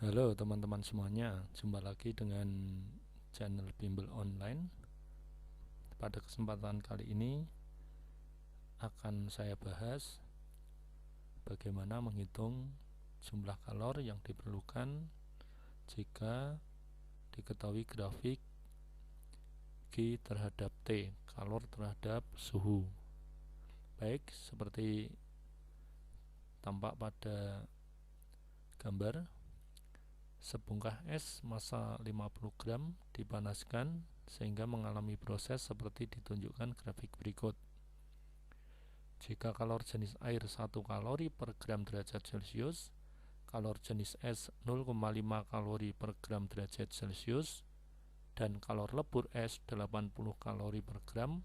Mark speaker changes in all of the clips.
Speaker 1: Halo teman-teman semuanya, jumpa lagi dengan channel Bimbel Online. Pada kesempatan kali ini akan saya bahas bagaimana menghitung jumlah kalor yang diperlukan jika diketahui grafik Q terhadap T, kalor terhadap suhu. Baik, seperti tampak pada gambar, sebungkah es massa 50 gram dipanaskan sehingga mengalami proses seperti ditunjukkan grafik berikut. Jika kalor jenis air 1 kalori per gram derajat Celcius, kalor jenis es 0,5 kalori per gram derajat Celcius, dan kalor lebur es 80 kalori per gram,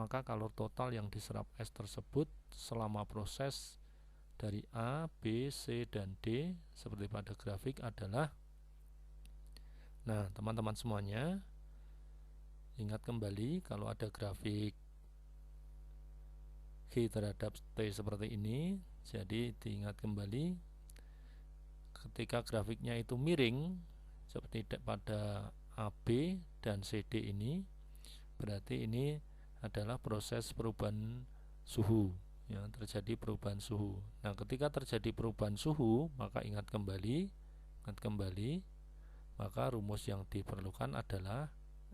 Speaker 1: maka kalor total yang diserap es tersebut selama proses dari A, B, C, dan D seperti pada grafik adalah. Nah, teman-teman semuanya, ingat kembali kalau ada grafik G terhadap T seperti ini, jadi diingat kembali ketika grafiknya itu miring seperti pada AB dan CD ini, berarti ini adalah proses perubahan suhu, ya, terjadi perubahan suhu. Nah, ketika terjadi perubahan suhu, maka ingat kembali, maka rumus yang diperlukan adalah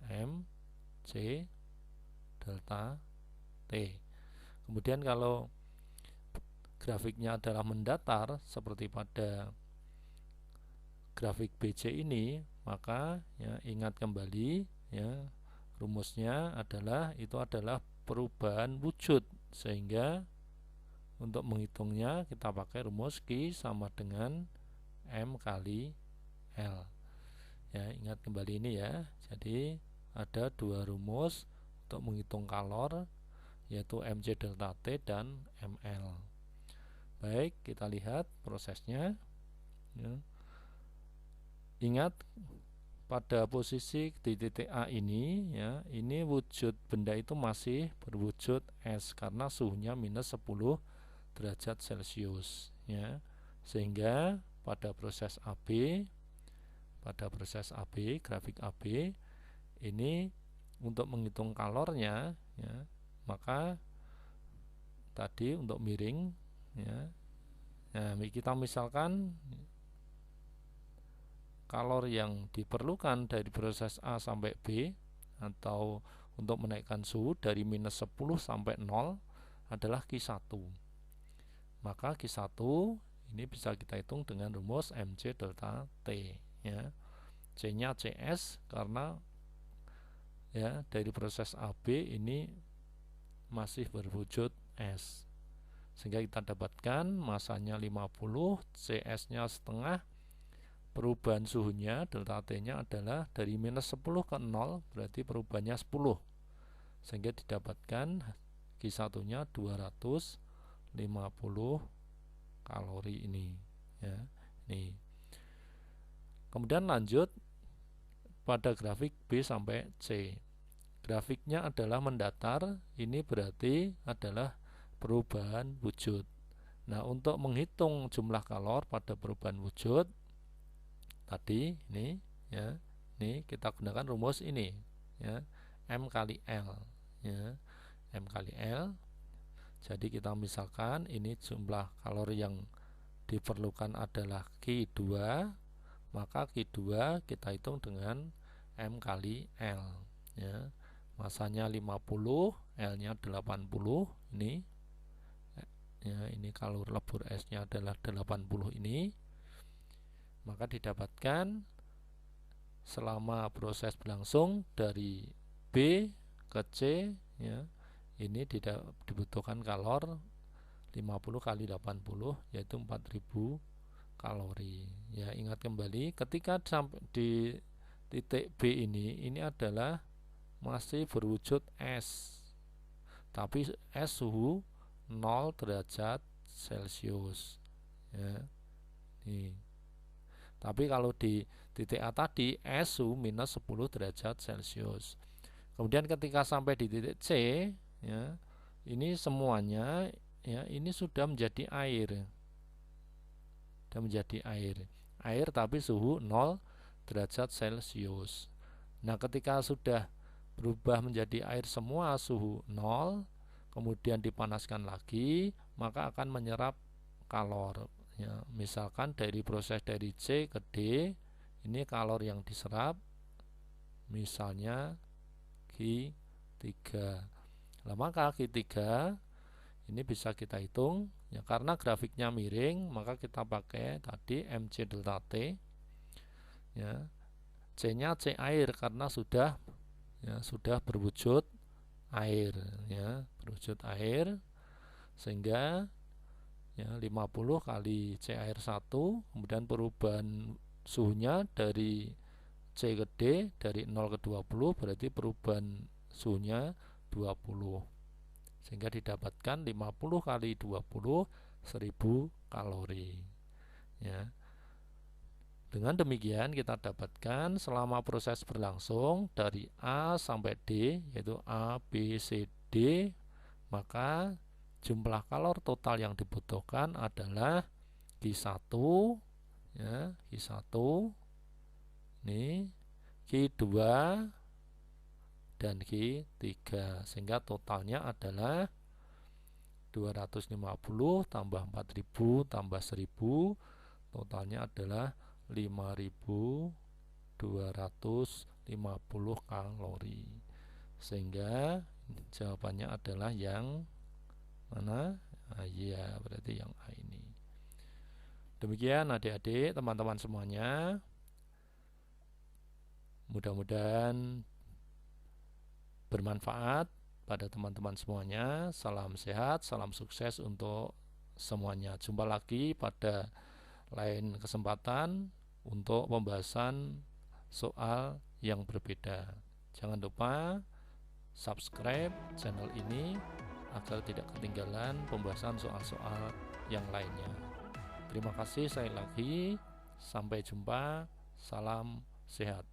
Speaker 1: M C delta T. Kemudian kalau grafiknya adalah mendatar seperti pada grafik BC ini, maka ya, ingat kembali ya, rumusnya adalah perubahan wujud, sehingga untuk menghitungnya kita pakai rumus Q sama dengan M kali L. Ya, ingat kembali ini ya. Jadi ada dua rumus untuk menghitung kalor, yaitu MC delta T dan ML. Baik, kita lihat prosesnya ya. Ingat pada posisi di titik A ini ya, ini wujud benda itu masih berwujud es karena suhunya minus 10 derajat Celcius ya. Sehingga pada proses AB, grafik AB ini untuk menghitung kalornya ya, maka tadi untuk miring ya, nah, kita misalkan kalor yang diperlukan dari proses A sampai B atau untuk menaikkan suhu dari minus 10 sampai 0 adalah Q1. Maka Q1 ini bisa kita hitung dengan rumus MC delta T ya. C-nya CS karena ya dari proses AB ini masih berwujud es, sehingga kita dapatkan masanya 50, CS-nya setengah, perubahan suhunya delta T-nya adalah dari minus 10 ke 0, berarti perubahannya 10, sehingga didapatkan Q1-nya 250 kalori ini ya. Nih. Kemudian lanjut pada grafik B sampai C. Grafiknya adalah mendatar, ini berarti adalah perubahan wujud. Nah, untuk menghitung jumlah kalor pada perubahan wujud tadi ini ya, ini kita gunakan rumus ini ya, M kali L ya, M kali L. Jadi kita misalkan ini jumlah kalori yang diperlukan adalah Q2, maka Q2 kita hitung dengan M kali L ya. Masanya 50, L-nya 80 ini ya, ini kalor lebur esnya adalah 80 ini. Maka didapatkan selama proses berlangsung dari B ke C ya, ini dibutuhkan kalor 50 kali 80 yaitu 4000 kalori ya. Ingat kembali ketika sampai di titik B ini adalah masih berwujud es, tapi es suhu 0 derajat Celcius ya. Nih. Tapi kalau di titik A tadi es suhu minus 10 derajat Celcius. Kemudian ketika sampai di titik C ya, ini semuanya ya, ini sudah menjadi air. air tapi suhu 0 derajat Celcius. Nah, ketika sudah berubah menjadi air semua suhu 0, kemudian dipanaskan lagi, maka akan menyerap kalor. Ya, misalkan dari proses dari C ke D, ini kalor yang diserap misalnya Q3. Nah, maka Q3 ini bisa kita hitung ya, karena grafiknya miring, maka kita pakai tadi MC delta T ya. C-nya C air karena sudah berwujud air ya, berwujud air, sehingga ya 50 kali C air 1, kemudian perubahan suhunya dari C ke D dari 0 ke 20, berarti perubahan suhunya 20, sehingga didapatkan 50 kali 20 1000 kalori ya. Dengan demikian kita dapatkan selama proses berlangsung dari A sampai D, yaitu A, B, C, D, maka jumlah kalor total yang dibutuhkan adalah Q1 ya, Q1 ini, Q2 dan Q3, sehingga totalnya adalah 250 tambah 4000 tambah 1000, totalnya adalah 5250 kalori, sehingga jawabannya adalah yang mana? Ya, berarti yang A ini. Demikian adik-adik, teman-teman semuanya, mudah-mudahan bermanfaat pada teman-teman semuanya. Salam sehat, salam sukses untuk semuanya. Jumpa lagi pada lain kesempatan untuk pembahasan soal yang berbeda. Jangan lupa subscribe channel ini agar tidak ketinggalan pembahasan soal-soal yang lainnya. Terima kasih sekali lagi. Sampai jumpa. Salam sehat.